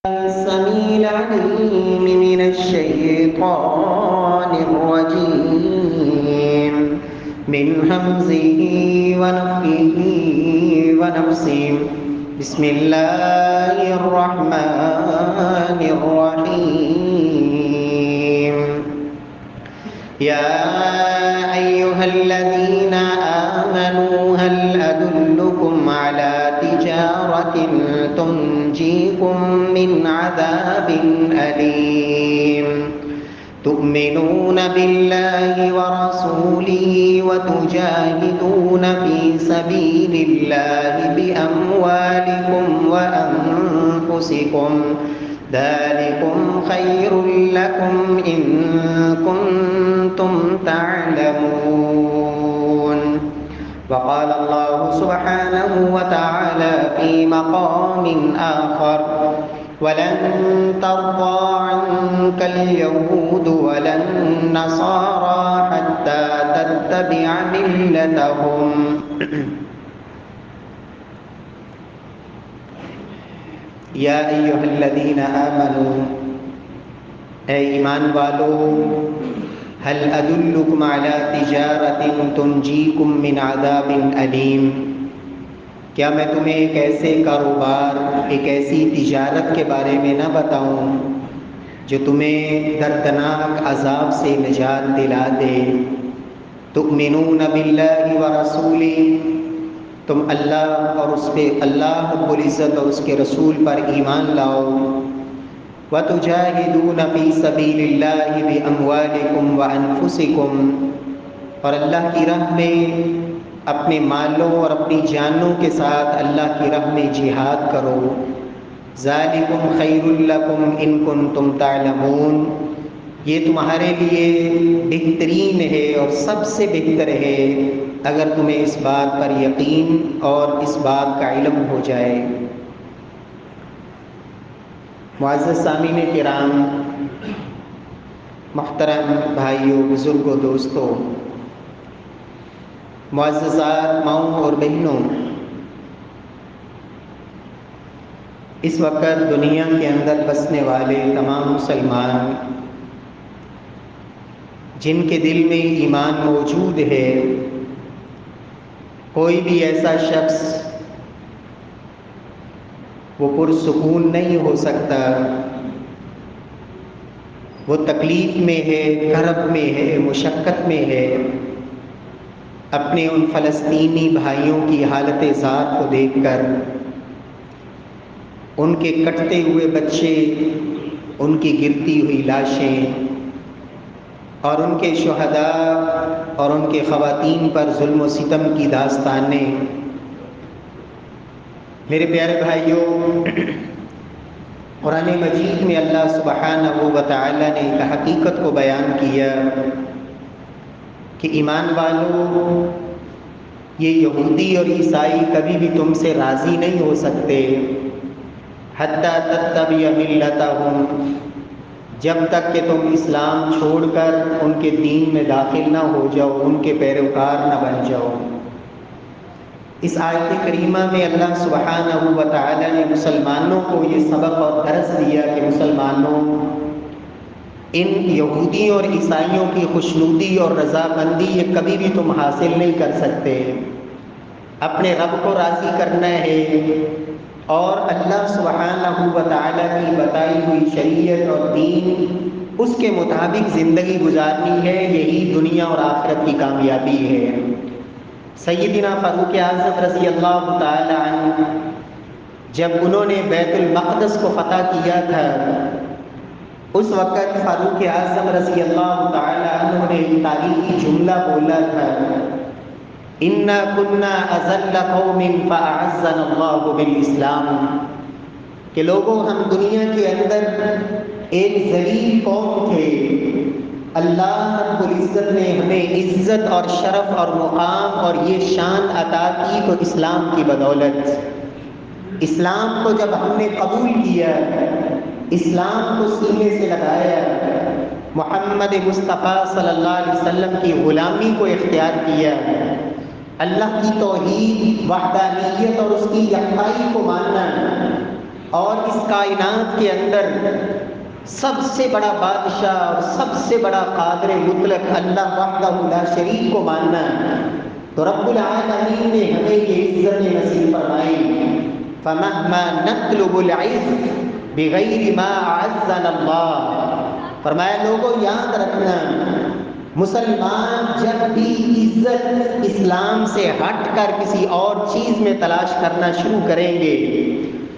السميع العليم من الشيطان الرجيم من همزه ونفخه ونفسه بسم الله الرحمن الرحيم يا أيها الذين آمنوا هل أدلكم على تجارة تنجيكم من عذاب أليم تؤمنون بالله ورسوله وتجاهدون في سبيل الله بأموالكم وأنفسكم ذلكم خير لكم إن كنتم تعلمون. وقال الله سبحانه وتعالى في مقام آخر ولن ترضى عنك اليهود ولا النصارى حتى تتبع ملتهم. یا ایھا الذین آمنوا، اے ایمان والو، هل ادلکم علی تجارۃ تنجیکم من عذاب علیم، کیا میں تمہیں ایک ایسے کاروبار، ایک ایسی تجارت کے بارے میں نہ بتاؤں جو تمہیں دردناک عذاب سے نجات دلا دے؟ تؤمنون باللہ ورسولہ، تم اللہ اور اس پہ اللہ رب العزت اور اس کے رسول پر ایمان لاؤ۔ وَتُجَاهِدُونَ فِي سَبِيلِ اللَّهِ بِأَمْوَالِكُمْ وَأَنفُسِكُمْ، اور اللہ کی راہ میں اپنے مالوں اور اپنی جانوں کے ساتھ اللہ کی راہ میں جہاد کرو۔ ذَلِكُمْ خَيْرٌ لَكُمْ إِن كُنتُمْ تَعْلَمُونَ، یہ تمہارے لیے بہترین ہے اور سب سے بہتر ہے اگر تمہیں اس بات پر یقین اور اس بات کا علم ہو جائے۔ معزز سامعین کرام، محترم بھائیوں، بزرگوں، دوستوں، معززات ماؤں اور بہنوں، اس وقت دنیا کے اندر بسنے والے تمام مسلمان جن کے دل میں ایمان موجود ہے، کوئی بھی ایسا شخص وہ پرسکون نہیں ہو سکتا، وہ تکلیف میں ہے، کرب میں ہے، مشقت میں ہے، اپنے ان فلسطینی بھائیوں کی حالت ذات کو دیکھ کر، ان کے کٹتے ہوئے بچے، ان کی گرتی ہوئی لاشیں اور ان کے شہداء اور ان کے خواتین پر ظلم و ستم کی داستانیں۔ میرے پیارے بھائیوں، قرآن مجید میں اللہ سبحانہ و تعالی نے ایک حقیقت کو بیان کیا کہ ایمان والو، یہ یہودی اور عیسائی کبھی بھی تم سے راضی نہیں ہو سکتے، حتیٰ تتبع ملتہم، جب تک کہ تم اسلام چھوڑ کر ان کے دین میں داخل نہ ہو جاؤ، ان کے پیروکار نہ بن جاؤ۔ اس آیت کریمہ میں اللہ سبحانہ و تعالی نے مسلمانوں کو یہ سبق اور درس دیا کہ مسلمانوں، ان یہودیوں اور عیسائیوں کی خوشنودی اور رضامندی یہ کبھی بھی تم حاصل نہیں کر سکتے۔ اپنے رب کو راضی کرنا ہے اور اللہ سبحانہ و تعالی کی بتائی ہوئی شریعت اور دین، اس کے مطابق زندگی گزارنی ہے، یہی دنیا اور آخرت کی کامیابی ہے۔ سیدنا فاروق اعظم رضی اللہ تعالی عنہ جب انہوں نے بیت المقدس کو فتح کیا تھا، اس وقت فاروق اعظم رضی اللہ تعالی عنہ نے ایک تاریخی جملہ بولا تھا، اِنَّا كُنَّا أَذَلَّ قَوْمٍ فَأَعَزَّنَا اللَّهُ بِالْإِسْلَامِ، کہ لوگوں، ہم دنیا کے اندر ایک ذلیل قوم تھے، اللہ رب العزت نے ہمیں عزت اور شرف اور مقام اور یہ شان عطا کی تو اسلام کی بدولت۔ اسلام کو جب ہم نے قبول کیا، اسلام کو سینے سے لگایا، محمد مصطفیٰ صلی اللہ علیہ وسلم کی غلامی کو اختیار کیا، اللہ کی توحید، وحدانیت اور اس کی یکتائی کو ماننا اور اس کائنات کے اندر سب سے بڑا بادشاہ اور سب سے بڑا قادر مطلق اللہ وحدہ لا شریک کو ماننا، تو رب العالمین نے ہمیں یہ عزت نصیب فرمائی، فمہما نطلب العز بغیر ما اعزنا اللہ۔ فرمایا لوگوں یاد رکھنا، مسلمان جب بھی عزت اسلام سے ہٹ کر کسی اور چیز میں تلاش کرنا شروع کریں گے،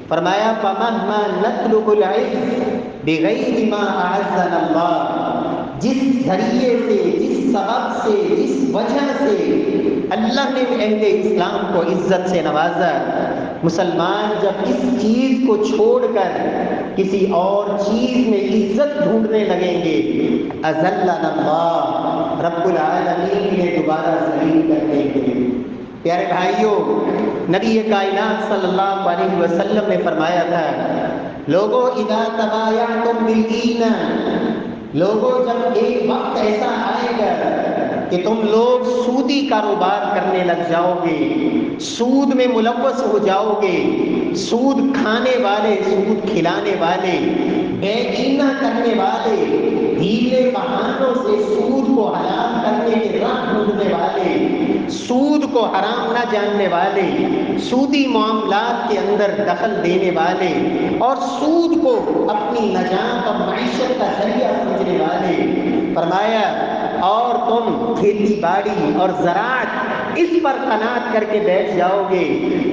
فرمایا فمہما نطلب العز بغیر ما اعزنا اللہ، جس ذریعے سے، جس سبب سے، جس وجہ سے اللہ نے اہل اسلام کو عزت سے نوازا، مسلمان جب اس چیز کو چھوڑ کر کسی اور چیز میں عزت ڈھونڈنے لگیں گے، اذلنا اللہ، رب العالمین نے دوبارہ ذلیل کر دیں گے۔ پیارے بھائیوں، نبی کائنات صلی اللہ علیہ وسلم نے فرمایا تھا، لوگوں اذا تبایعتم بالعینہ، لوگوں جب ایک وقت ایسا آئے گا کہ تم لوگ سودی کاروبار کرنے لگ جاؤ گے، سود میں ملوث ہو جاؤ گے، سود کھانے والے، سود کھلانے والے، بے اینا کرنے والے، ہیلے بہانوں سے سود کو حلال کرنے کے راہ ڈھونڈنے والے، سود کو حرام نہ جاننے والے، سودی معاملات کے اندر دخل دینے والے اور سود کو اپنی نجات اور معیشت کا ذریعہ سمجھنے والے، فرمایا اور تم کھیتی باڑی اور زراعت اس پر قناعت کر کے بیٹھ جاؤ گے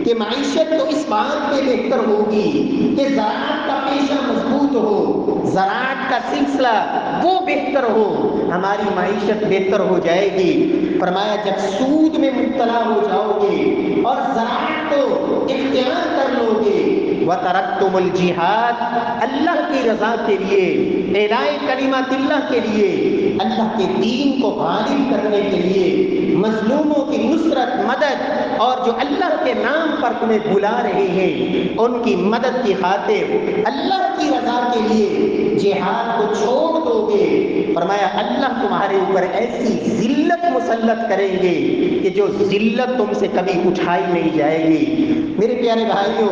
کہ معیشت تو اس بات پہ بہتر ہوگی کہ زراعت کا پیشہ مضبوط ہو، زراعت کا سلسلہ وہ بہتر ہو، ہماری معیشت بہتر ہو جائے گی۔ فرمایا جب سود میں مبتلا ہو جاؤ گے اور زراعت کو اختیار کر لو گے، وَتَرَكْتُمُ الْجِهَادَ، اللہ کی رضا کے لیے، اعلاء کلمات اللہ کے لیے، اللہ کے دین کو غالب کرنے کے لیے، مظلوموں کی نصرت، مدد، اور جو اللہ کے نام پر تمہیں بلا رہے ہیں ان کی مدد کی خاطر اللہ کی رضا کے لیے جہاد کو چھوڑ دو گے، فرمایا اللہ تمہارے اوپر ایسی ذلت مسلط کریں گے کہ جو ذلت تم سے کبھی اٹھائی نہیں جائے گی۔ میرے پیارے بھائیوں،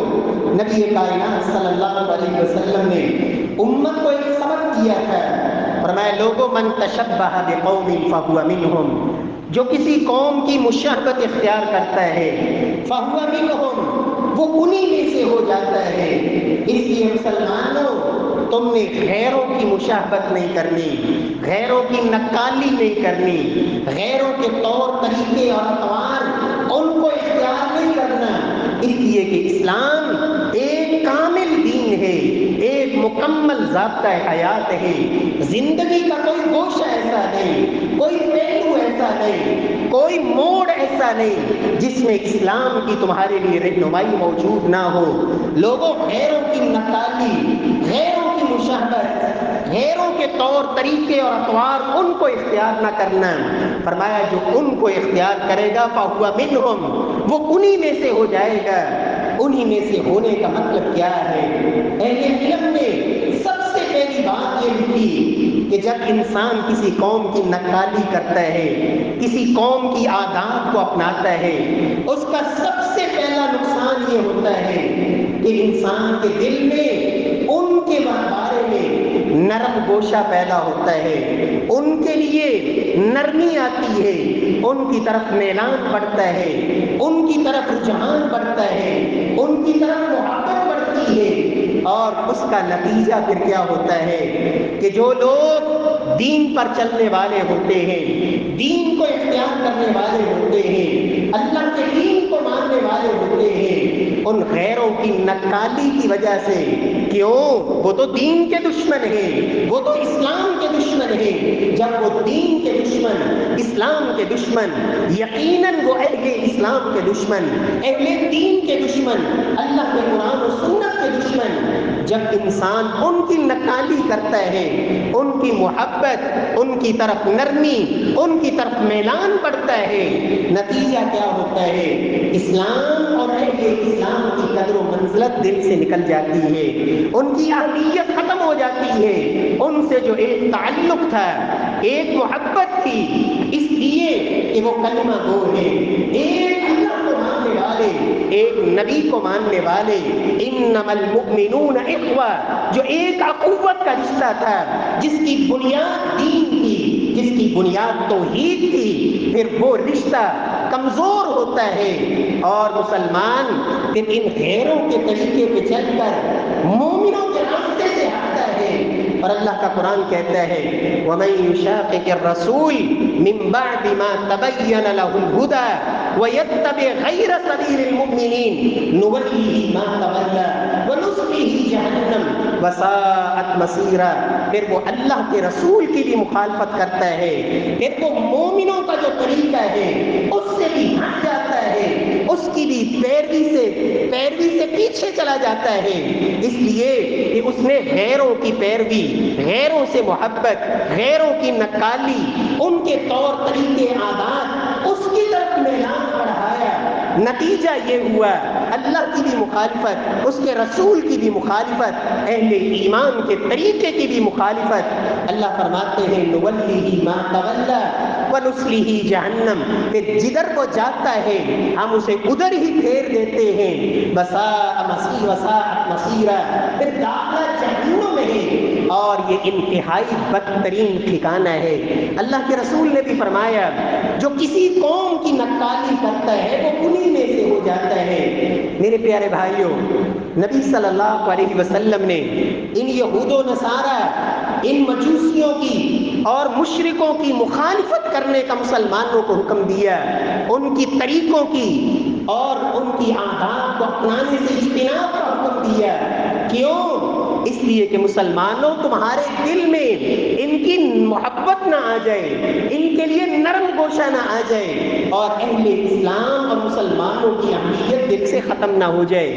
نبی کائنات صلی اللہ علیہ وسلم نے امت کو ایک سبق دیا تھا، فرمایا لوگوں من تشبہ بقوم فہو منہم، جو کسی قوم کی مشابہت اختیار کرتا ہے، فہو منہم، وہ انہی میں سے ہو جاتا ہے۔ اس لیے مسلمانوں، تم نے غیروں کی مشابہت نہیں کرنی، غیروں کی نقالی نہیں کرنی، غیروں کے طور طریقے اور اطوار ان کو اختیار نہیں کرنا، اس لیے کہ اسلام ایک کامل دین ہے، ایک مکمل ضابطہ حیات ہے۔ زندگی کا کوئی گوشہ ایسا نہیں، کوئی پہلو ایسا نہیں، کوئی موڑ ایسا نہیں جس میں اسلام کی تمہارے لیے رہنمائی موجود نہ ہو۔ لوگوں غیروں کی نقالی، غیروں کی مشابہت، غیروں کے طور طریقے اور اطوار ان کو اختیار نہ کرنا، فرمایا جو ان کو اختیار کرے گا فہو منہم، وہ انہی میں سے ہو جائے گا۔ انہی میں سے ہونے کا مطلب کیا ہے؟ اہل علم نے سب سے پہلی بات یہ لکھی کہ جب انسان کسی قوم کی نقالی کرتا ہے، کسی قوم کی عادات کو اپناتا ہے، اس کا سب سے پہلا نقصان یہ ہوتا ہے کہ انسان کے دل میں ان کے بارے میں نرم گوشہ پیدا ہوتا ہے، ان کے لیے نرمی آتی ہے، ان کی طرف میلان بڑھتا ہے، ان کی طرف رجحان بڑھتا ہے، ان کی طرف محبت بڑھتی ہے، اور اس کا نتیجہ پھر کیا ہوتا ہے کہ جو لوگ دین پر چلنے والے ہوتے ہیں، دین کو اختیار کرنے والے ہوتے ہیں، اللہ کے دین کو ماننے والے ہوتے ہیں، ان غیروں کی نقالی کی وجہ سے، کیوں؟ وہ تو دین کے دشمن ہیں، وہ تو اسلام کے دشمن ہیں، جب وہ دین کے دشمن، اسلام کے دشمن، یقیناً وہ اہل اسلام کے دشمن، اہل دین کے دشمن، اللہ کے قرآن و سنت کے دشمن، جب انسان ان کی نقالی کرتا ہے، ان کی محبت، ان کی طرف نرمی، ان کی طرف میلان بڑھتا ہے، نتیجہ کیا ہوتا ہے؟ اسلام اور اہل اسلام کی قدر و منزلت دل سے نکل جاتی ہے، ان کی اہمیت ختم ہو جاتی ہے، ان سے جو ایک تعلق تھا، ایک محبت تھی، اس لیے کہ وہ کلمہ گو ہے، ایک اللہ کو ماننے والے، ایک نبی کو ماننے والے، انما المؤمنون اخوہ، جو ایک اخوت کا رشتہ تھا، جس کی بنیاد دین تھی، جس کی بنیاد توحید تھی، پھر وہ رشتہ کمزور ہوتا ہے اور مسلمان پھر ان غیروں کے طریقے پہ چل کر مومنوں کے راستے سے ہٹتا ہے۔ اور اللہ کا قرآن کہتا ہے وَمَن يُشَاقِقِ الرَّسُولِ مِن بَعْدِ مَا تَبَيَّنَ لَهُ الْهُدَى وَيَتَّبِعْ غَيْرَ سَبِيلِ الْمُؤْمِنِينَ نُوَلِّهِ مَا تَوَلَّى وَنُصْلِهِ جَهَنَّمَ وَسَاءَتْ مَصِيرًا۔ پھر وہ اللہ کے رسول کی بھی مخالفت کرتا ہے، پھر وہ مومنوں کا جو طریقہ ہے اس سے بھی ہٹ جاتا ہے، اس کی بھی پیروی سے پیچھے چلا جاتا ہے، اس لیے کہ اس نے غیروں کی پیروی، غیروں سے محبت، غیروں کی نکالی، ان کے طور طریقے عادات اس کی طرف میلان بڑھایا۔ نتیجہ یہ ہوا اللہ کی بھی مخالفت، اس کے رسول کی بھی مخالفت، اہل ایمان کے طریقے کی بھی مخالفت۔ اللہ فرماتے ہیں نُوَلِّهِ مَا تَوَلَّى وَنُصْلِهِ جَهَنَّمَ، پھر جدھر وہ جاتا ہے ہم اسے ادھر ہی پھیر دیتے ہیں۔ وَسَاءَ مَصِيرًا، پھر داخلہ جہنم میں ہے اور یہ انتہائی بدترین ٹھکانہ ہے۔ اللہ کے رسول نے بھی فرمایا جو کسی قوم کی نکالی کرتا ہے وہ انہی میں سے ہو جاتا ہے۔ میرے پیارے بھائیوں، نبی صلی اللہ علیہ وسلم نے ان یہود و نصارہ، ان مجوسیوں کی اور مشرکوں کی مخالفت کرنے کا مسلمانوں کو حکم دیا، ان کی طریقوں کی اور ان کی عادات کو اپنانے سے اجتناب کا حکم دیا۔ کیوں؟ اس لیے کہ مسلمانوں تمہارے دل میں ان کی محبت نہ آ جائے، ان کے لیے نرم گوشہ نہ آ جائے اور اہل اسلام اور مسلمانوں کی اہمیت دل سے ختم نہ ہو جائے۔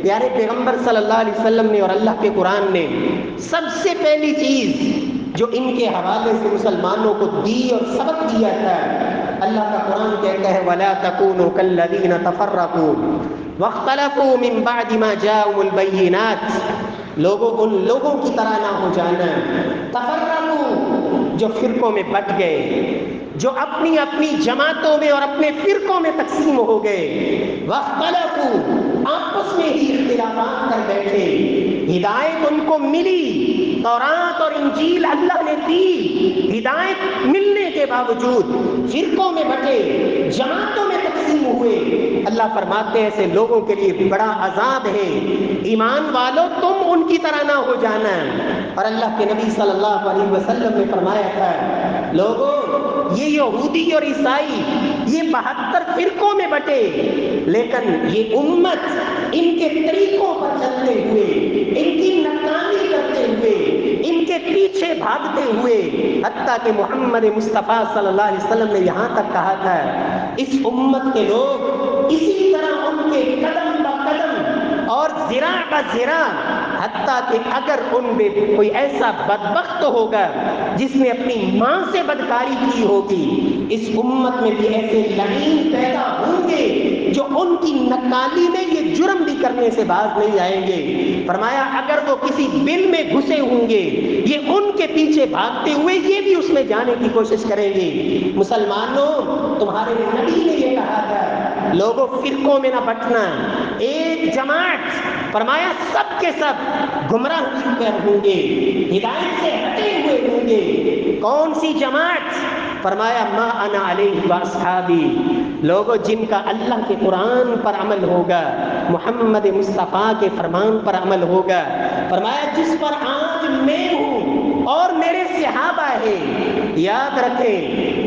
پیارے پیغمبر صلی اللہ علیہ وسلم نے اور اللہ کے قرآن نے سب سے پہلی چیز جو ان کے حوالے سے مسلمانوں کو دی اور سبق دیا تھا، اللہ کا قرآن کہتا ہے وَلَا تَكُونُوا كَالَّذِينَ تَفَرَّقُوا وَاخْتَلَفُوا مِن بَعْدِ مَا جَاءَهُمُ الْبَيِّنَاتُ، لوگوں ان لوگوں کی طرح نہ ہو جانا، تفرقوا جو فرقوں میں بٹ گئے، جو اپنی اپنی جماعتوں میں اور اپنے فرقوں میں تقسیم ہو گئے، واختلفوا آپس میں ہی اختلافات کر بیٹھے۔ ہدایت ان کو ملی، تورات اور انجیل اللہ نے دی، ہدایت ملنے کے باوجود فرقوں میں بٹے، جماعتوں میں تقسیم ہوئے۔ اللہ فرماتے ہیں ایسے لوگوں کے لیے بڑا عذاب ہے، ایمان والو تم ان کی طرح نہ ہو جانا۔ اور اللہ کے نبی صلی اللہ علیہ وسلم نے فرمایا تھا لوگوں یہ یہودی اور عیسائی یہ 72 فرقوں میں بٹے، لیکن یہ امت ان کے طریقوں پر چلتے ہوئے، ان کی ناکامی کرتے ہوئے، ان کے پیچھے بھاگتے ہوئے، حتیٰ کہ محمد مصطفیٰ صلی اللہ علیہ وسلم نے یہاں تک کہا تھا اس امت کے لوگ اسی طرح ان کے قدم با قدم اور ذراع با ذراع، حتیٰ کہ اگر ان میں کوئی ایسا بدبخت ہوگا جس نے اپنی ماں سے بدکاری کی ہوگی، اس امت میں بھی ایسے لعین پیدا ہوں گے جو ان کی نکالی میں یہ جرم بھی کرنے سے باز نہیں آئیں گے۔ فرمایا اگر وہ کسی بل میں گھسے ہوں گے یہ ان کے پیچھے بھاگتے ہوئے یہ بھی اس میں جانے کی کوشش کریں گے۔ مسلمانوں تمہارے نبی نے یہ کہا تھا لوگوں فرقوں میں نہ بٹنا، ایک جماعت، فرمایا سب کے سب گمراہی پر ہوں گے، ہدایت سے ہٹے ہوئے ہوں گے۔ کون سی جماعت؟ فرمایا ما انا علیہ واصحابی، لوگوں جن کا اللہ کے قرآن پر عمل ہوگا، محمد مصطفیٰ کے فرمان پر عمل ہوگا۔ فرمایا جس پر آج میں ہوں اور میرے صحابہ ہیں۔ یاد رکھیں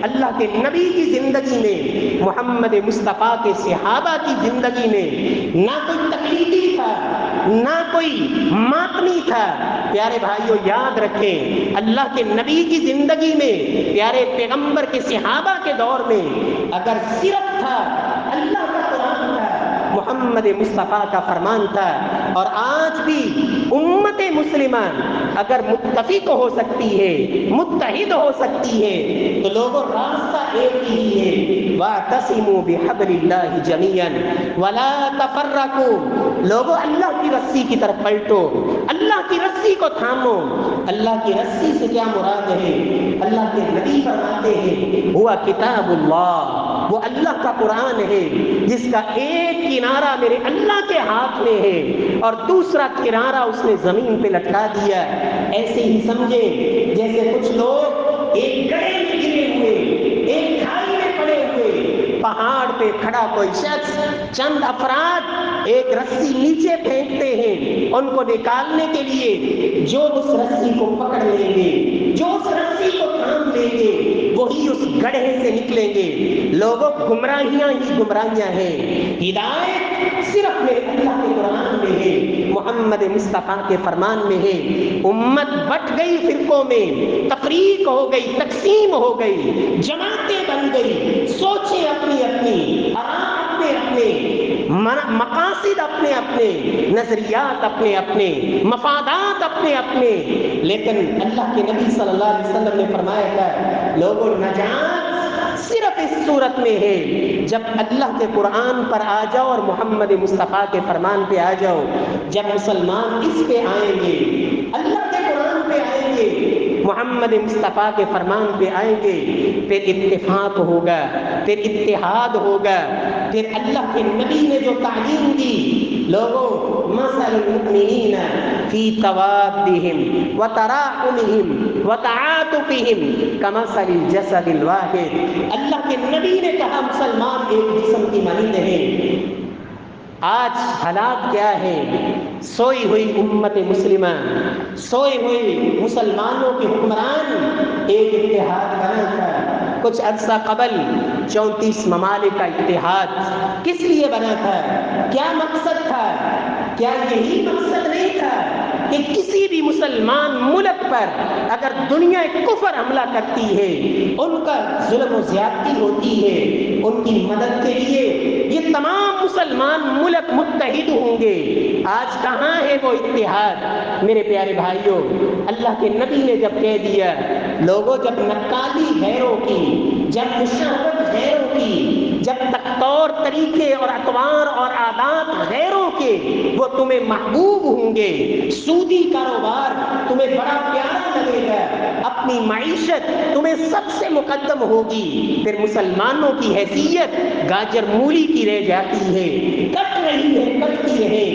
اللہ کے نبی کی زندگی میں، محمد مصطفیٰ کے صحابہ کی زندگی میں نہ کوئی تقلیدی تھا، نہ کوئی ماتمی تھا۔ پیارے بھائیوں یاد رکھیں اللہ کے نبی کی زندگی میں، پیارے پیغمبر کے صحابہ کے دور میں اگر صرف تھا اللہ کا قرآن تھا، محمد مصطفیٰ کا فرمان تھا، اور آج بھی امت مسلمہ اگر متفق ہو سکتی ہے، متحد ہو سکتی ہے تو لوگوں راستہ ایک ہی ہے، وَاعْتَصِمُوا بِحَبْلِ اللَّهِ جَمِيعًا وَلَا تَفَرَّقُوا، لوگوں اللہ کی رسی کی طرف پلٹو، اللہ کی رسی کو تھامو۔ اللہ کی رسی سے کیا مراد ہے؟ اللہ کے نبی فرماتے ہیں ہوا کتاب اللہ، وہ اللہ کا قرآن ہے جس کا ایک کنارہ میرے اللہ کے ہاتھ میں ہے اور دوسرا کنارہ اس نے زمین پہ لٹکا دیا۔ ایسے ہی سمجھے جیسے کچھ لوگ ایک گڑھے میں گرے ہوئے، ایک کھائی میں پڑے ہوئے، پہاڑ پہ کھڑا کوئی شخص، چند افراد ایک رسی نیچے پھینکتے ہیں، ان کو نکالنے کے لیے جو اس رسی کو پکڑ لیں گے، جو اس رسی کو تھام لیں گے، وہی اس گڑھے سے نکلیں گے۔ لوگوں گمراہیاں ہی گمراہیاں ہیں، ہدایت صرف میرے اللہ کے قرآن میں ہے، محمد مصطفیٰ کے فرمان میں ہے۔ امت بٹ گئی فرقوں میں، تفریق ہو گئی، تقسیم ہو گئی، جماعتیں بن گئی، سوچیں اپنی اپنی، آرام اپنے اپنے، مقاصد اپنے اپنے، نظریات اپنے اپنے، مفادات اپنے اپنے۔ لیکن اللہ کے نبی صلی اللہ علیہ وسلم نے فرمایا تھا لوگوں نجات صرف اس صورت میں ہے جب اللہ کے قرآن پر آ جاؤ اور محمد مصطفیٰ کے فرمان پہ آ جاؤ۔ جب مسلمان اس پہ آئیں گے، اللہ کے قرآن پہ آئیں گے، محمد مصطفیٰ کے فرمان پہ آئیں گے، پھر اتفاق ہوگا، پھر اتحاد ہوگا، پھر اللہ کے نبی نے جو تعلیم دی لوگوں مثل المؤمنین فی توادہم وتراحمہم وتعاطفہم کمثل الجسد الواحد۔ اللہ کے نبی نے کہا مسلمان ایک جسم کی مانند ہیں۔ آج حالات کیا ہے؟ سوئی ہوئی امت مسلمہ، سوئے ہوئے مسلمانوں کے حکمران ایک اتحاد بنا تھا کچھ عرصہ قبل، 34 ممالک کا اتحاد کس لیے بنا تھا؟ کیا مقصد تھا؟ کیا یہی مقصد نہیں تھا کہ کسی بھی مسلمان ملک پر اگر دنیا کفر حملہ کرتی ہے، ان کا ظلم و زیادتی ہوتی ہے، ان کی مدد کے لیے یہ تمام مسلمان ملک متحد ہوں گے؟ آج کہاں ہے وہ اتحاد؟ میرے پیارے بھائیوں، اللہ کے نبی نے جب کہہ دیا لوگوں جب نقالی غیروں کی، جب مشاہدت غیروں کی، جب طور طریقے اور اطوار اور عادات غیروں کے وہ تمہیں محبوب ہوں گے، سودی کاروبار تمہیں بڑا پیارا لگے گا، اپنی معیشت تمہیں سب سے مقدم ہوگی، پھر مسلمانوں کی حیثیت گاجر مولی کی رہ جاتی ہے، کٹ رہی ہے، کٹتی ہے،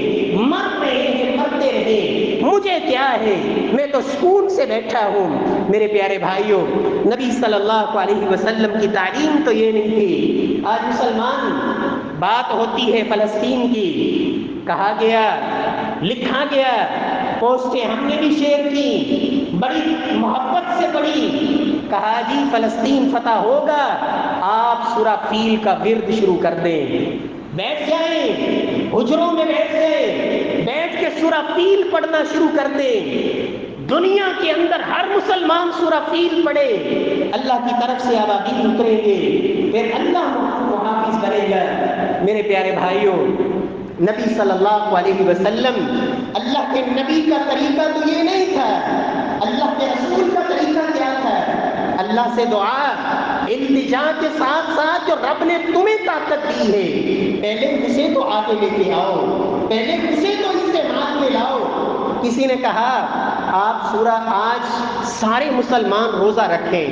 مر رہے ہیں، مرتے رہے، مجھے کیا ہے، میں تو سکون سے بیٹھا ہوں۔ میرے پیارے بھائیوں، نبی صلی اللہ علیہ وسلم کی تعلیم تو یہ نہیں تھی۔ آج مسلمان بات ہوتی ہے فلسطین کی، کہا گیا، لکھا گیا، پوسٹیں ہم نے بھی شیئر کی، بڑی محبت سے پڑھی، کہا جی فلسطین فتح ہوگا، آپ سورہ فیل کا ورد شروع کر دیں، بیٹھ جائیں، حجروں میں بیٹھ جائیں، بیٹھ کے سورہ فیل پڑھنا شروع کر دیں، دنیا کے اندر ہر مسلمان سورہ فیل پڑھے، اللہ کی طرف سے ابابیل اتریں گے، پھر اللہ محافظ بنے گا۔ میرے پیارے بھائیوں، نبی صلی اللہ علیہ وسلم، اللہ کے نبی کا طریقہ تو یہ نہیں تھا، اللہ کے رسول کا طریقہ کیا تھا؟ اللہ سے دعا، التجا کے ساتھ ساتھ جو رب نے تمہیں طاقت دی ہے، پہلے اسے تو آگے لے کے آؤ، پہلے اسے تو استعمال میں لاؤ۔ کسی نے کہا آپ سورہ آج سارے مسلمان روزہ رکھیں،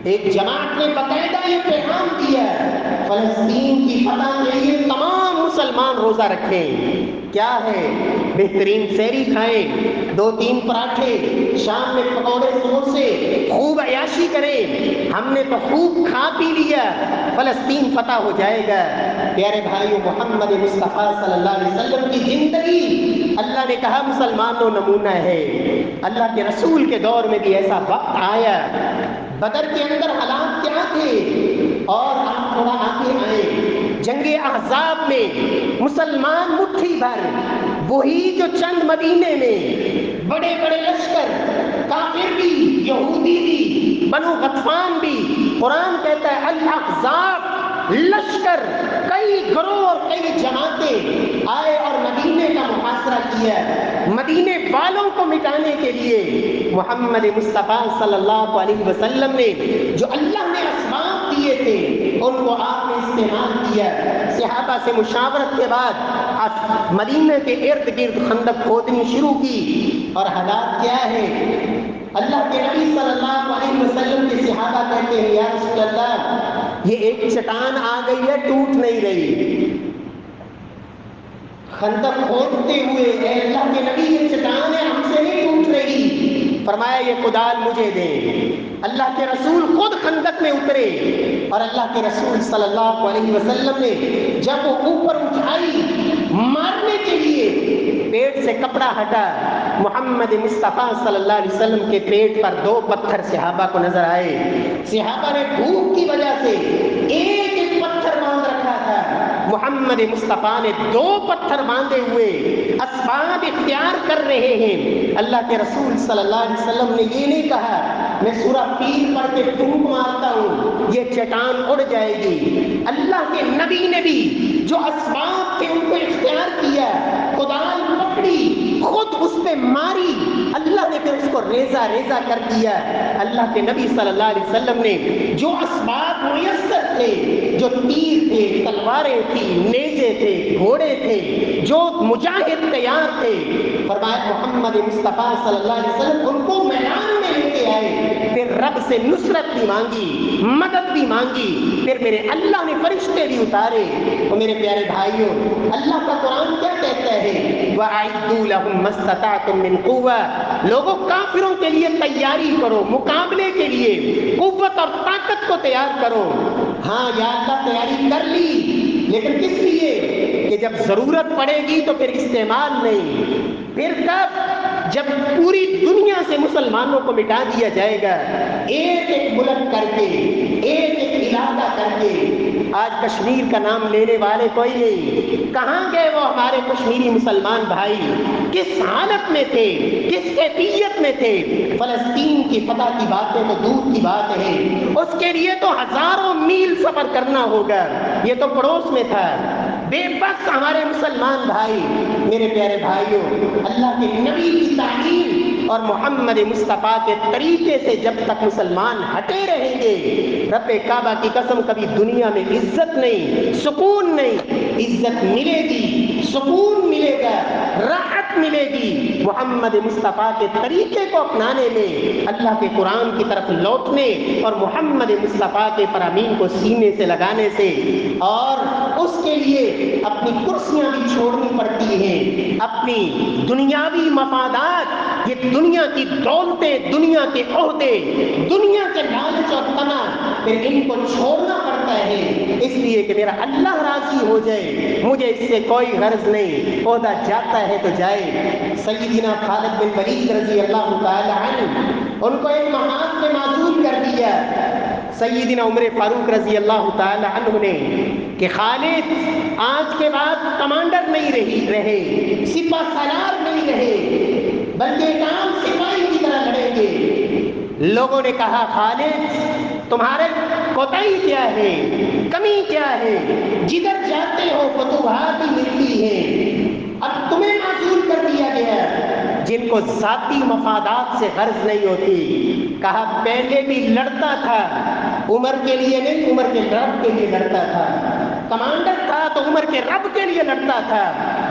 ایک جماعت نے باقاعدہ یہ پیغام دیا فلسطین کی فتح کے لیے تمام مسلمان روزہ رکھیں۔ کیا ہے؟ بہترین سحری کھائیں، 2-3 پراٹھے، شام میں پکوڑے سموسے، خوب عیاشی کریں، ہم نے تو خوب کھا پی لیا، فلسطین فتح ہو جائے گا۔ پیارے بھائیو، محمد مصطفیٰ صلی اللہ علیہ وسلم کی زندگی اللہ نے کہا مسلمانوں نمونہ ہے۔ اللہ کے رسول کے دور میں بھی ایسا وقت آیا، بدر کے اندر حالات کیا تھے؟ اور آپ تھوڑا آگے آئے، جنگ احزاب میں مسلمان مٹھی بھر، وہی جو چند مدینے میں بڑے بڑے لشکر، کافر بھی، یہودی بھی، بنو غطفان بھی، قرآن کہتا ہے الاحزاب، لشکر، کئی گروہ اور کئی جماعتیں آئے اور مدینے کا محاصرہ کیا۔ مدینے والوں کو مٹانے کے لیے محمد مصطفیٰ صلی اللہ علیہ وسلم نے جو اللہ نے اسباب دیے تھے ان کو آپ نے استعمال کیا۔ صحابہ سے مشاورت کے بعد مدینہ کے ارد گرد خندق کھودنی شروع کی، اور حالات کیا ہے؟ اللہ کے نبی صلی اللہ علیہ وسلم کے صحابہ کہتے ہیں یا رسول اللہ یہ ایک چٹان آ گئی ہے ٹوٹ نہیں رہی، خندق کھودتے ہوئے اے اللہ کے نبی یہ چٹان ہے ہم سے نہیں ٹوٹ رہی، فرمایا یہ کدال مجھے دیں۔ اللہ کے رسول خود خندق میں اترے اور اللہ کے رسول صلی اللہ علیہ وسلم نے جب وہ اوپر اٹھائی مارنے کے لیے پیٹ سے کپڑا ہٹا، محمد مصطفیٰ صلی اللہ علیہ وسلم کے پیٹ پر 2 پتھر صحابہ کو نظر آئے۔ صحابہ نے بھوک کی وجہ سے ایک ایک پتھر باندھ رکھا تھا، محمد مصطفیٰ نے 2 پتھر باندھے ہوئے اسباب اختیار کر رہے ہیں۔ اللہ کے رسول صلی اللہ علیہ وسلم نے یہ نہیں کہا میں سورہ فیل پڑھ کے پھونک مارتا ہوں یہ چٹان اڑ جائے گی۔ اللہ کے نبی نے بھی جو اسباب تھے ان کو اختیار کیا، کدال پکڑی، خود اس پہ ماری، اللہ نے پھر اس کو ریزہ ریزہ کر دیا۔ اللہ کے نبی صلی اللہ علیہ وسلم نے جو اسباب میسر تھے، جو تیر تھے، تلواریں تھی، نیزے تھے، گھوڑے تھے، جو مجاہد تیار تھے، فرمایا محمد مصطفیٰ صلی اللہ علیہ وسلم ان کو میدان میں لے کے آئے، پھر رب سے نصرت بھی مانگی، مدد بھی مانگی، پھر میرے اللہ نے فرشتے بھی اتارے۔ اور میرے پیارے بھائیوں اللہ کا قرآن کیا کہتا ہے؟ وَأَعِدُّوا لَهُم مَّا اسْتَطَعْتُم مِّن قُوَّةٍ، لوگوں کافروں کے لیے تیاری کرو، مقابلے کے لیے قوت اور طاقت کو تیار کرو۔ ہاں یا اللہ تیاری کر لی، لیکن کس لیے کہ جب ضرورت پڑے گی تو پھر استعمال نہیں۔ پھر کب؟ جب پوری دنیا سے مسلمانوں کو مٹا دیا جائے گا، ایک ایک ملک کر کے، ایک ایک علاقہ کر کے۔ آج کشمیر کا نام لینے والے کوئی نہیں، کہاں گئے وہ ہمارے کشمیری مسلمان بھائی؟ کس حالت میں تھے، کس کیفیت میں تھے؟ فلسطین کی فتح کی باتیں تو دور کی بات ہے، اس کے لیے تو ہزاروں میل سفر کرنا ہوگا، یہ تو پڑوس میں تھا۔ بے بس ہمارے مسلمان بھائی، میرے پیارے بھائیوں اللہ کے نبی کی تعلیم اور محمد مصطفیٰ کے طریقے سے جب تک مسلمان ہٹے رہیں گے، رب کعبہ کی قسم کبھی دنیا میں عزت نہیں، سکون نہیں۔ عزت ملے گی، سکون ملے گا، راحت ملے گی محمد مصطفیٰ کے طریقے کو اپنانے میں، اللہ کے قرآن کی طرف لوٹنے اور محمد مصطفیٰ کے فرامین کو سینے سے لگانے سے۔ اور اس کے لیے اپنی کرسیاں بھی چھوڑنی پڑتی ہیں، اپنی دنیاوی مفادات، یہ دنیا کی دولتیں، دنیا کے عہدے، دنیا کے لالچ اور طمع، پھر ان کو چھوڑنا پڑتا ہے اس لیے کہ میرا اللہ راضی ہو جائے، مجھے اس سے کوئی غرض نہیں۔ عہدہ جاتا ہے تو جائے۔ سیدنا خالد بن ولید رضی اللہ تعالی عنہ ان کو ایک محاذ میں معزول کر دیا۔ سیدنا عمر فاروق رضی اللہ تعالی عنہ نے کہ خالد آج کے بعد کمانڈر نہیں رہے، سپہ سالار نہیں رہے، بلکہ ایک عام سپاہی کی طرح لڑیں گے۔ لوگوں نے کہا خالد تمہارے کوتاہی کیا ہے، کمی کیا ہے، جدھر جاتے ہو فتوحات ہی ملتی ہے، اب تمہیں معزول کر دیا گیا۔ جن کو ذاتی مفادات سے غرض نہیں ہوتی، کہا پہلے بھی لڑتا تھا، عمر کے لیے نہیں، عمر کے رب کے لیے لڑتا تھا، کمانڈر تھا تو عمر کے رب کے لیے لڑتا تھا،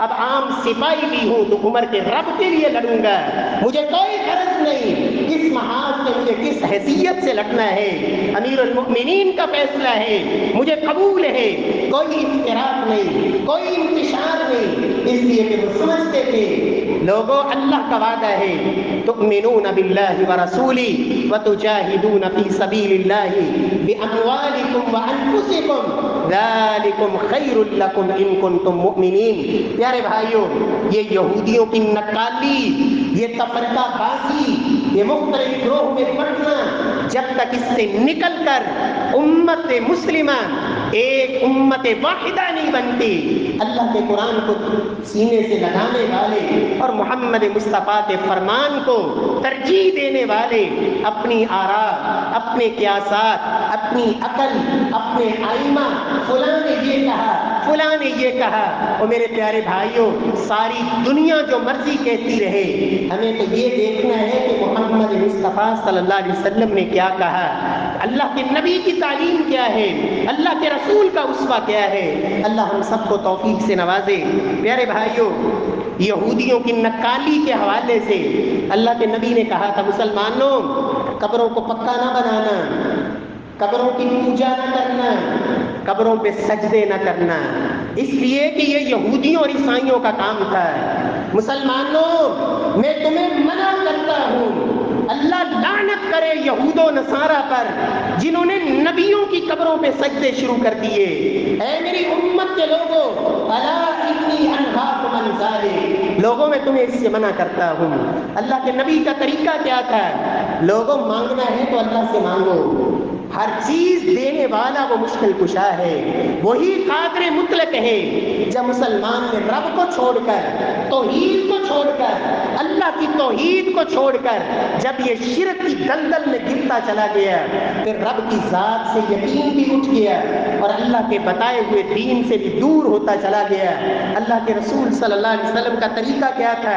اب عام سپاہی بھی ہوں تو عمر کے رب کے لیے لڑوں گا، مجھے کوئی غرض نہیں کس محاذ سے، مجھے کس حیثیت سے لڑنا ہے، امیر المؤمنین کا فیصلہ ہے، مجھے قبول ہے، کوئی اختلاف نہیں، کوئی انتشار نہیں۔ اس لیے کہ وہ سمجھتے تھے لوگوں اللہ کا وعدہ ہے تؤمنون باللہ ورسولہ وتجاہدون فی سبیل اللہ باموالکم وانفسکم ذالکم خیر لکم ان کنتم مؤمنین۔ پیارے بھائیوں یہ یہودیوں کی نکالی، یہ تفرقہ بازی، یہ مختلف گروہ میں بٹنا، جب تک اس سے نکل کر امت مسلمہ ایک امت واحدہ نہیں بنتی، اللہ کے قرآن کو سینے سے لگانے والے اور محمد مصطفیٰ کے فرمان کو ترجیح دینے والے اپنی آراء، اپنے قیاسات، اپنی عقل، اپنے ائمہ، فلاں نے یہ کہا، فلاں نے یہ کہا، اور میرے پیارے بھائیوں ساری دنیا جو مرضی کہتی رہے، ہمیں تو یہ دیکھنا ہے کہ محمد مصطفیٰ صلی اللہ علیہ وسلم نے کیا کہا، اللہ کے نبی کی تعلیم کیا ہے، اللہ کے رسول کا اسوہ کیا ہے۔ اللہ ہم سب کو توفیق سے نوازے۔ پیارے بھائیوں یہودیوں کی نکالی کے حوالے سے اللہ کے نبی نے کہا تھا مسلمانوں قبروں کو پکا نہ بنانا، قبروں کی پوجا نہ کرنا، قبروں پہ سجدے نہ کرنا، اس لیے کہ یہ یہودیوں اور عیسائیوں کا کام تھا۔ مسلمانوں میں تمہیں منع کرتا ہوں، اللہ لعنت کرے یہود و نصارہ پر جنہوں نے نبیوں کی قبروں پہ سجدے شروع کر دیے۔ اے میری امت کے لوگوں، الا انی انہاکم عن ذلک، لوگوں میں تمہیں اس سے منع کرتا ہوں۔ اللہ کے نبی کا طریقہ کیا تھا؟ لوگوں مانگنا ہے تو اللہ سے مانگو، ہر چیز دینے والا وہ مشکل کشا ہے، وہی قادر مطلق ہے۔ جب مسلمان نے رب کو چھوڑ کر، توحید کو چھوڑ کر، اللہ کی توحید کو چھوڑ کر جب یہ شرک کی دلدل میں گرتا چلا گیا، پھر رب کی ذات سے یقین بھی اٹھ گیا اور اللہ کے بتائے ہوئے دین سے بھی دور ہوتا چلا گیا۔ اللہ کے رسول صلی اللہ علیہ وسلم کا طریقہ کیا تھا؟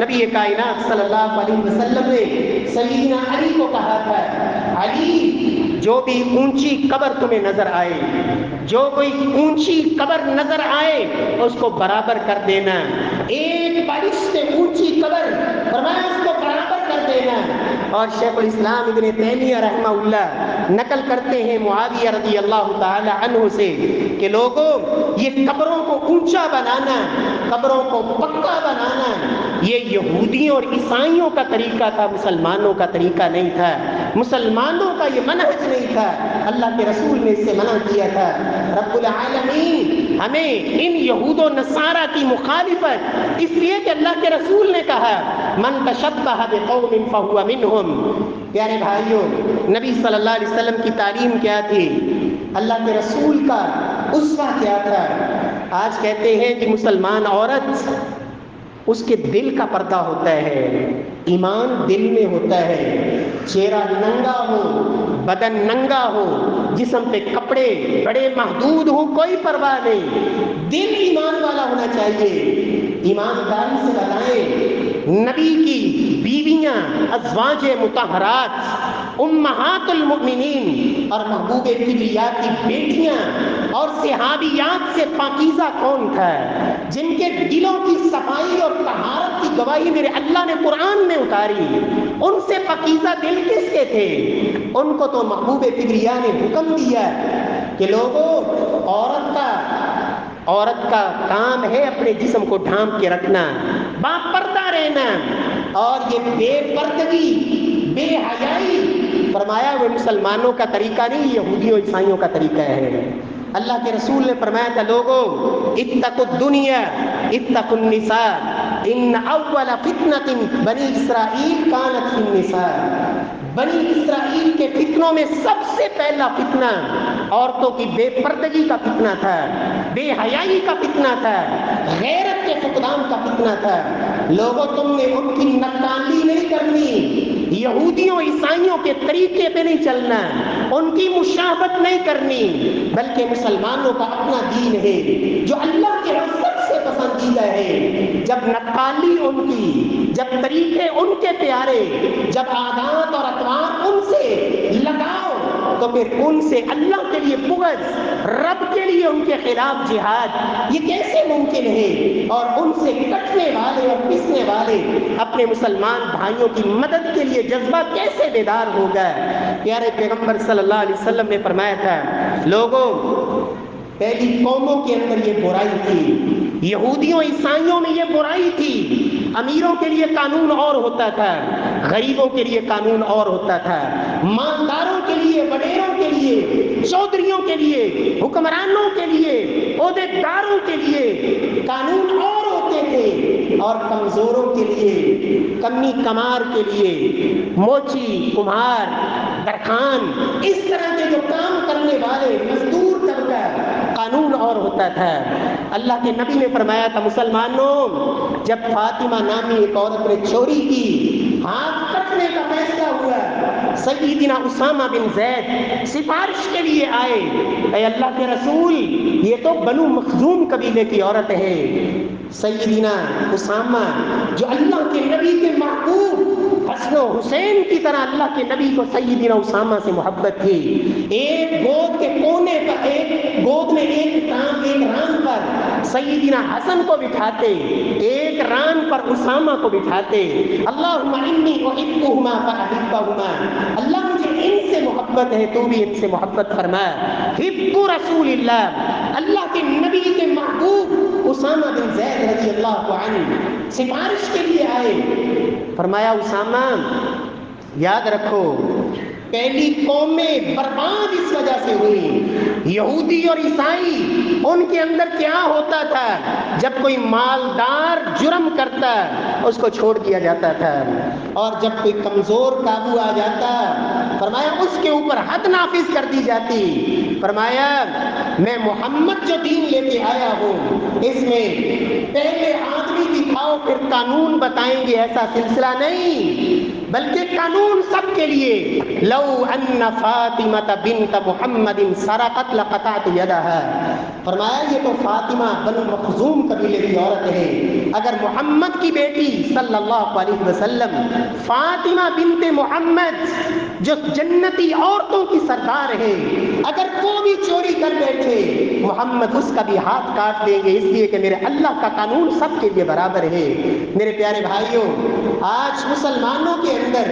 نبی کائنات صلی اللہ علیہ وسلم نے سیدنا علی کو کہا تھا، علی جو بھی اونچی قبر تمہیں نظر آئے، جو کوئی اونچی قبر نظر آئے اس کو برابر کر دینا، ایک بارش سے اونچی قبر فرمایا اس کو برابر کر دینا۔ اور شیخ الاسلام ابن تیمیہ رحمہ اللہ نقل کرتے ہیں معاویہ رضی اللہ تعالی عنہ سے کہ لوگوں یہ قبروں کو اونچا بنانا، قبروں کو پکا بنانا یہ یہودیوں اور عیسائیوں کا طریقہ تھا، مسلمانوں کا طریقہ نہیں تھا، مسلمانوں کا یہ منہج نہیں تھا، اللہ کے رسول نے اس سے منع کیا تھا۔ رب العالمین ہمیں ان یہود و نصارہ کی مخالفت اس لیے کہ اللہ کے رسول نے کہا من تشبہ بقوم فہو منہم۔ پیارے بھائیوں، نبی صلی اللہ علیہ وسلم کی تعلیم کیا تھی؟ اللہ کے رسول کا اسوہ کیا تھا؟ آج کہتے ہیں کہ مسلمان عورت اس کے دل کا پردہ ہوتا ہے، ایمان دل میں ہوتا ہے، چہرہ ننگا ہو، بدن ننگا ہو، جسم پہ کپڑے بڑے محدود ہو، کوئی پرواہ نہیں، دل ایمان والا ہونا چاہیے۔ ایمانداری سے بتائیں، نبی کی بیویاں ازواج مطہرات امہات المؤمنین اور محبوب کبریاء کی بیٹیاں اور صحابیات سے پاکیزہ کون تھا؟ جن کے دلوں کی صفائی اور طہارت کی گواہی میرے اللہ نے قرآن میں اتاری، ان سے پاکیزہ دل کس کے تھے؟ ان کو تو محبوب کبریاء نے حکم دیا کہ لوگوں عورت کا کام ہے اپنے جسم کو ڈھانپ کے رکھنا، باپردہ رہنا، اور یہ بے پردگی، بے حیائی فرمایا وہ مسلمانوں کا طریقہ نہیں، یہودیوں عیسائیوں کا طریقہ ہے۔ اللہ کے رسول نے فرمایا تھا لوگوں اتقوا الدنیا اتقوا النساء ان اول فتنة بنی اسرائیل کانت فی النساء۔ بنی اسرائیل کے فتنوں میں سب سے پہلا فتنہ عورتوں کی بے پردگی کا فتنہ تھا، بے حیائی کا فتنہ تھا، غیرت کے فقدان کا فتنہ تھا۔ لوگوں تم نے ان کی نقالی نہیں کرنی، یہودیوں عیسائیوں کے طریقے پہ نہیں چلنا، ان کی مشابہت نہیں کرنی، بلکہ مسلمانوں کا اپنا دین ہے جو اللہ کے ہاں سب سے پسندیدہ ہے۔ جب نقالی ان کی، جب طریقے ان کے پیارے، جب عادات اور اطوار ان سے لگاؤ تو پھر ان سے اللہ کے لیے بغض، رب کے لیے ان کے خلاف جہاد، یہ کیسے ممکن ہے؟ اور ان سے کٹنے والے اور پسنے والے اپنے مسلمان بھائیوں کی مدد کے لیے جذبہ کیسے بیدار ہوگا؟ پیارے پیغمبر صلی اللہ علیہ وسلم نے فرمایا تھا لوگوں پہلی قوموں کے اندر یہ برائی تھی، یہودیوں عیسائیوں میں یہ برائی تھی، امیروں کے لیے قانون اور ہوتا تھا، غریبوں کے لیے قانون اور ہوتا تھا، مالداروں کے لیے، وڈیروں کے لیے، چودھریوں کے لیے، حکمرانوں کے لیے، عہدیداروں کے لیے قانون اور ہوتے تھے، اور کمزوروں کے لیے، کمی کمار کے لیے، موچی، کمہار، درخان، اس طرح کے جو کام کرنے والے مزدور طبقہ قانون اور ہوتا تھا۔ اللہ کے نبی نے فرمایا تھا مسلمانوں جب فاطمہ نامی ایک عورت نے چوری کی، ہاتھ کٹنے کا فیصلہ ہوا، سیدنا اسامہ بن زید سفارش کے لیے آئے، اے اللہ کے رسول یہ تو بنو مخزوم قبیلے کی عورت ہے۔ سیدنا اسامہ جو اللہ کے نبی کے محبوب حسن و حسین کی طرح اللہ کے نبی کو سیدنا اسامہ سے محبت تھی. ایک گود کے کونے پر، ایک گود میں ایک ران پر سیدنا حسن کو بٹھاتے، ایک ران پر اسامہ کو بٹھاتے. اللہم انی احبہما فاحبہما، اللہ مجھے ان سے محبت ہے تو بھی ان سے محبت فرما. حب رسول اللہ، اللہ کے نبی کے محبوب اسامہ بن زید رضی اللہ عنہ سفارش کے لیے آئے. فرمایا اسامہ یاد رکھو پہلی قومیں برباد اس وجہ سے ہوئی، یہودی اور عیسائی. ان کے اندر کیا ہوتا تھا؟ جب کوئی مالدار جرم کرتا اس کو چھوڑ دیا جاتا تھا، اور جب کوئی کمزور قابو آ جاتا فرمایا اس کے اوپر حد نافذ کر دی جاتی. فرمایا میں محمد جو دین لے کے آیا ہوں اس میں پہلے آدمی دکھاؤ پھر قانون بتائیں گے، ایسا سلسلہ نہیں، بلکہ قانون سب کے لیے. لو ان فاطمہ بنت محمد سرقت لقطعت یدها. فرمایا یہ تو فاطمہ بنو مخزوم قبیلے کی عورت ہے، اگر محمد کی بیٹی صلی اللہ علیہ وسلم فاطمہ بنت محمد جو جنتی عورتوں کی سردار ہے، اگر وہ بھی چوری کر بیٹھے محمد اس کا بھی ہاتھ کاٹ دیں گے، اس لیے کہ میرے اللہ کا قانون سب کے لیے برابر ہے. میرے پیارے بھائیوں، آج مسلمانوں کے اندر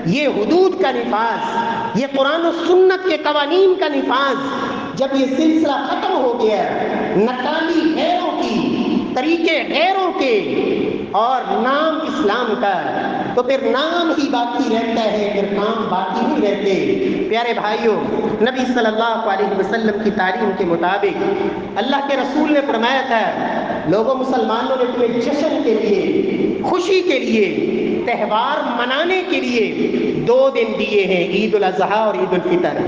یہ حدود کا نفاذ، یہ قرآن و سنت کے قوانین کا نفاذ، جب یہ سلسلہ ختم ہو گیا، نقالی غیروں کی، طریقے غیروں کے اور نام اسلام کا، تو پھر نام ہی باقی رہتا ہے، پھر کام باقی نہیں رہتے. پیارے بھائیوں، نبی صلی اللہ علیہ وسلم کی تعلیم کے مطابق اللہ کے رسول نے فرمایا تھا لوگوں مسلمانوں نے تمہیں جشن کے لیے، خوشی کے لیے، تہوار منانے کے لیے 2 دن دیے ہیں، عید الاضحیٰ اور عید الفطر.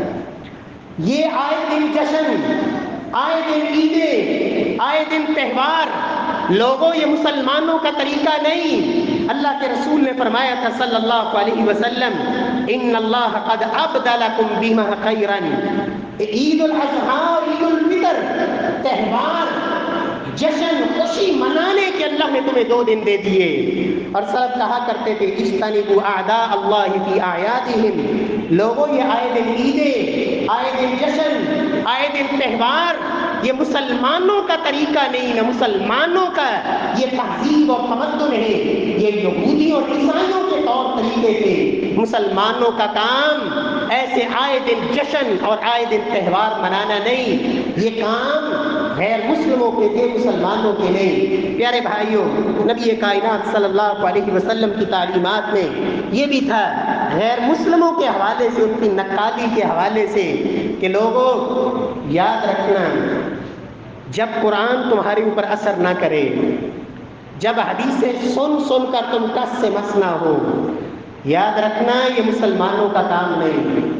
یہ آئے دن جشن، آئے دن عیدیں، آئے دن تہوار، لوگوں یہ مسلمانوں کا طریقہ نہیں. اللہ کے رسول نے فرمایا تھا صلی اللہ علیہ وسلم ان اللہ قد ابدلکم بما خیرا. عید الاضحیٰ اور عید الفطر تہوار، جشن، خوشی منانے کے اللہ نے تمہیں 2 دن دے دیے. اور سلف کہا کرتے تھے اجتنبوا اعداء اللہ فی اعیادہم. لوگوں یہ آئے دن عیدیں، آئے دن جشن، آئے دن تہوار یہ مسلمانوں کا طریقہ نہیں، نہ مسلمانوں کا یہ تہذیب اور تمدن ہے، یہ یہودی اور عیسائیوں کے طور طریقے تھے. مسلمانوں کا کام ایسے آئے دن جشن اور آئے دن تہوار منانا نہیں، یہ کام غیر مسلموں کے تھے، مسلمانوں کے نہیں. پیارے بھائیوں، نبی کائنات صلی اللہ علیہ وسلم کی تعلیمات میں یہ بھی تھا غیر مسلموں کے حوالے سے، ان کی نقالی کے حوالے سے، کہ لوگوں یاد رکھنا جب قرآن تمہارے اوپر اثر نہ کرے، جب حدیثیں سن سن کر تم ٹس سے مس نہ ہو، یاد رکھنا یہ مسلمانوں کا کام نہیں.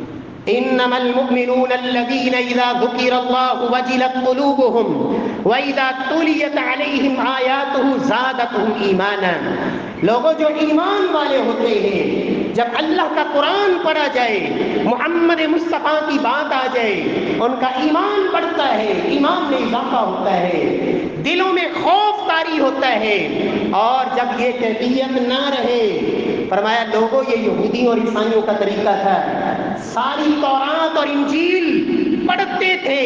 انما المؤمنون الذين اذا ذكر الله وجلت قلوبهم واذا تليت عليهم آياته زادتهم ایمانا. لوگوں جو ایمان والے ہوتے ہیں، جب اللہ کا قرآن پڑھا جائے، محمد مصطفیٰ کی بات آ جائے، ان کا ایمان بڑھتا ہے، ایمان میں اضافہ ہوتا ہے، دلوں میں خوف طاری ہوتا ہے. اور جب یہ کیفیت نہ رہے، فرمایا لوگوں یہ یہودیوں اور عیسائیوں کا طریقہ تھا، ساری تورات اور انجیل پڑھتے تھے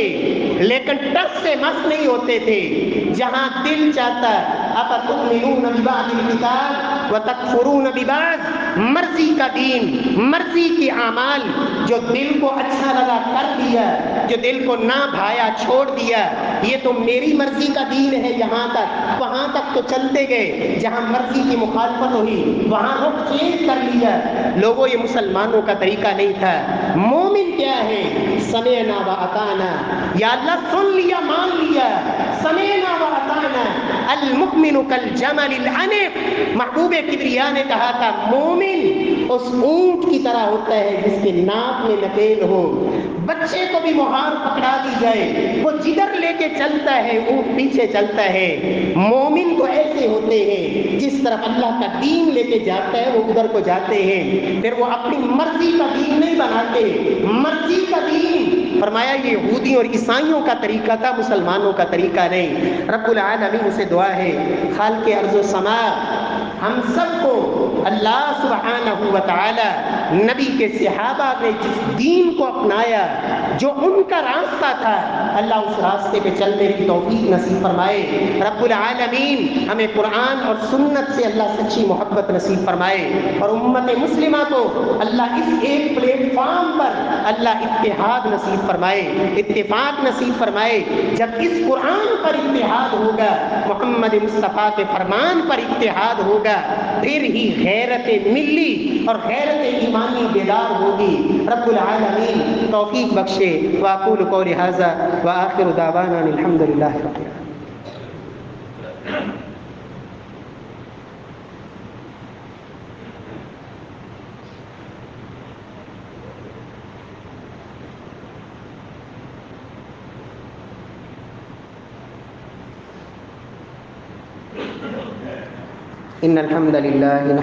لیکن ٹس سے مس نہیں ہوتے تھے. جہاں دل چاہتا افتؤمنون ببعض الکتاب وتکفرون ببعض، مرضی کا دین، مرضی کے اعمال، جو دل کو اچھا لگا کر دیا، جو دل کو نہ بھایا چھوڑ دیا. یہ تو میری مرضی کا دین ہے، یہاں تک، وہاں تک تو چلتے گئے، جہاں مرضی کی مخالفت ہوئی وہاں رخ چینج کر لیا. لوگوں یہ مسلمانوں کا طریقہ نہیں تھا. مومن کیا ہے؟ سمعنا واطعنا، یا اللہ سن لیا مان لیا، سمعنا واطعنا. المؤمن کالجمل العنق، محبوب کبریا نے کہا تھا مومن اس اونٹ کی طرح ہوتا ہے جس کے ناک میں نکیل ہو. بچے کو بھی مہار پکڑا دی جائے وہ جدھر لے کے چلتا ہے اونٹ پیچھے چلتا ہے. مومن تو ایسے ہوتے ہیں جس طرف اللہ کا دین لے کے جاتا ہے وہ ادھر کو جاتے ہیں، پھر وہ اپنی مرضی کا دین نہیں بناتے، مرضی کا دین. فرمایا یہ یہودیوں اور عیسائیوں کا طریقہ تھا، مسلمانوں کا طریقہ نہیں. رب العالمین سے دعا ہے خالق ارض و سما ہم سب کو اللہ سبحانہ و تعالی نبی کے صحابہ نے جس دین کو اپنایا، جو ان کا راستہ تھا، اللہ اس راستے پہ چلنے کی توفیق نصیب فرمائے۔ رب العالمین ہمیں قرآن اور سنت سے اللہ سچی محبت نصیب فرمائے، اور امت مسلمہ کو اللہ اس ایک پلیٹ فارم پر اللہ اتحاد نصیب فرمائے، اتفاق نصیب فرمائے۔ جب اس قرآن پر اتحاد ہوگا، محمد مصطفیٰ کے فرمان پر اتحاد ہوگا، پھر ہی غیرت ملی اور غیرت ایمانی بیدار ہوگی۔ رب العالمین توفیق بخشے۔ واقول قولی ھذا وآخر دعوانا الحمد للہ رب العالمین۔ ان الحمد للہ